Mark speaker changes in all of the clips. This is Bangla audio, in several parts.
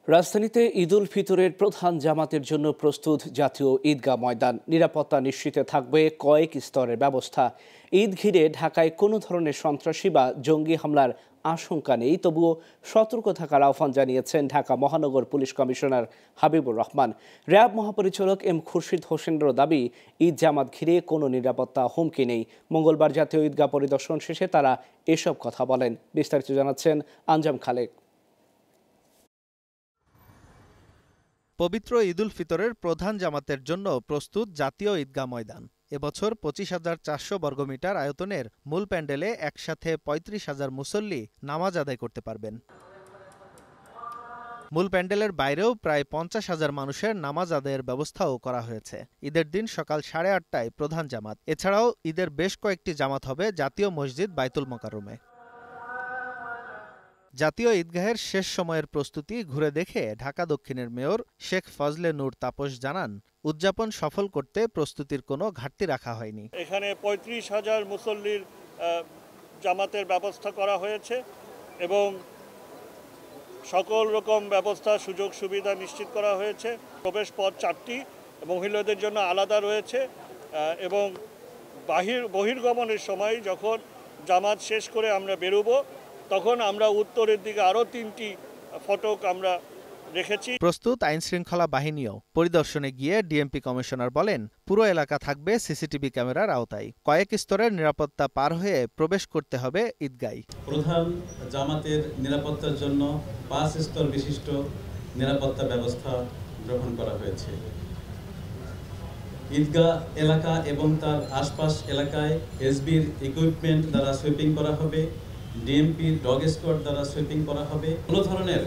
Speaker 1: রাজধানীতে ঈদুল ফিতরের প্রধান জামাতের জন্য প্রস্তুত জাতীয় ঈদগাহ ময়দান। নিরাপত্তা নিশ্চিতে থাকবে কয়েক স্তরের ব্যবস্থা। ঈদ ঘিরে ঢাকায় কোনো ধরনের সন্ত্রাসী বা জঙ্গি হামলার আশঙ্কা নেই, তবুও সতর্ক থাকার আহ্বান জানিয়েছেন ঢাকা মহানগর police commissioner Habibur Rahman. RAB মহাপরিচালক এম খুরশিদ হোসেনেরও দাবি, ঈদ জামাত ঘিরে কোনো নিরাপত্তা হুমকি নেই। মঙ্গলবার জাতীয় ঈদগাহ পরিদর্শন শেষে তারা এসব কথা বলেন। বিস্তারিত জানাচ্ছেন আঞ্জাম খালেক।
Speaker 2: পবিত্র ঈদুল ফিতরের প্রধান জামাতের জন্য প্রস্তুত জাতীয় ঈদগাহ ময়দান। এবছর ২৫,৪০০ বর্গমিটার আয়তনের মূল প্যান্ডেলে একসাথে ৩৫,০০০ মুসল্লি নামাজ আদায় করতে পারবেন। মূল প্যান্ডেলের বাইরেও প্রায় ৫০,০০০ মানুষের নামাজ আদায়ের ব্যবস্থাও করা হয়েছে। ঈদের দিন সকাল ৮:৩০টায় প্রধান জামাত। এছাড়াও ঈদের বেশ কয়েকটি জামাত হবে জাতীয় মসজিদ বাইতুল মোকাররমে। জাতীয় ঈদগাহের শেষ সময়ের প্রস্তুতি ঘুরে দেখে ঢাকা দক্ষিণের মেয়র শেখ ফজলে নূর তাপস জানান, উদযাপন সফল করতে প্রস্তুতির কোনো ঘাটতি রাখা হয়নি।
Speaker 3: এখানে ৩৫,০০০ মুসল্লির জামাতের ব্যবস্থা করা হয়েছে এবং সকল রকম ব্যবস্থা সুযোগ সুবিধা নিশ্চিত করা হয়েছে। প্রবেশ পথ ৪টি, মহিলাদের জন্য আলাদা রয়েছে এবং বহির্গমনের সময় যখন জামাত শেষ করে আমরা বেরোবো তখন আমরা উত্তরের দিকে আরও ৩টি ফটক আমরা রেখেছি।
Speaker 2: প্রস্তুত আইনশৃঙ্খলা বাহিনীও পরিদর্শনে গিয়ে ডিএমপি কমিশনার বলেন, পুরো এলাকা থাকবে সিসিটিভি ক্যামেরার আওতায়। কয়েক স্তরের নিরাপত্তা পার হয়ে প্রবেশ করতে হবে ঈদগাহে।
Speaker 4: প্রধান জামাতের নিরাপত্তার জন্য ৫ স্তর বিশিষ্ট নিরাপত্তা ব্যবস্থা গ্রহণ করা হয়েছে। ঈদগাহ এলাকা এবং তার আশপাশ এলাকায় এসবির ইকুইপমেন্ট দ্বারা সুইপিং করা হবে, ডিএমপির ডগ স্কোয়াড দ্বারা সুইপিং করা হবে। কোনো ধরনের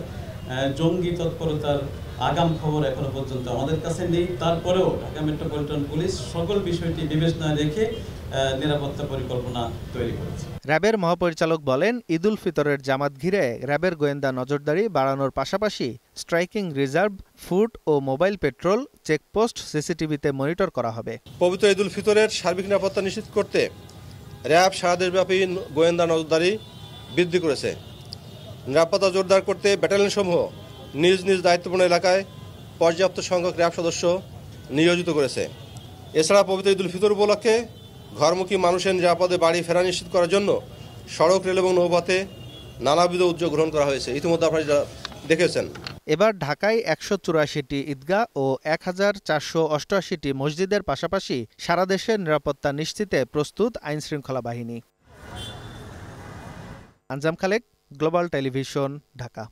Speaker 4: জঙ্গি তৎপরতার আগাম খবর এখনো পর্যন্ত আমাদের কাছে নেই। তারপরেও ঢাকা মেট্রোপলিটন পুলিশ সকল বিষয়টি বিবেচনায় রেখে নিরাপত্তা পরিকল্পনা তৈরি করেছে।
Speaker 2: র্যাবের মহাপরিচালক বলেন, ঈদুল ফিতরের জামাত ঘিরে র্যাবের গোয়েন্দা নজরদারি বাড়ানোর পাশাপাশি স্ট্রাইকিং রিজার্ভ, ফুট ও মোবাইল পেট্রোল, চেকপোস্ট সিসিটিভিতে মনিটর করা হবে।
Speaker 5: পবিত্র ঈদুল ফিতরের সার্বিক নিরাপত্তা নিশ্চিত করতে র্যাব সারা দেশব্যাপী গোয়েন্দা নজরদারি বৃদ্ধি করেছে। নিরাপত্তা জোরদার করতে ব্যাটালিয়ন সমূহ নিজ নিজ দায়িত্বপূর্ণ এলাকায় পর্যাপ্ত সংখ্যক র্যাব সদস্য নিয়োজিত করেছে। এছাড়া পবিত্র ঈদুল ফিতর উপলক্ষে ঘরমুখী মানুষের নিরাপদে বাড়ি ফেরা নিশ্চিত করার জন্য সড়ক, রেল এবং নৌপথে নানাবিধ উদ্যোগ গ্রহণ করা হয়েছে। ইতিমধ্যে আপনারা দেখেছেন।
Speaker 2: এবার ঢাকায় ১৮৪টি ঈদগাহ ও ১,৪৮৮টি মসজিদের পাশাপাশি সারা দেশের নিরাপত্তা নিশ্চিতে প্রস্তুত আইনশৃঙ্খলা বাহিনী। আঞ্জাম খালেক, গ্লোবাল টেলিভিশন, ঢাকা।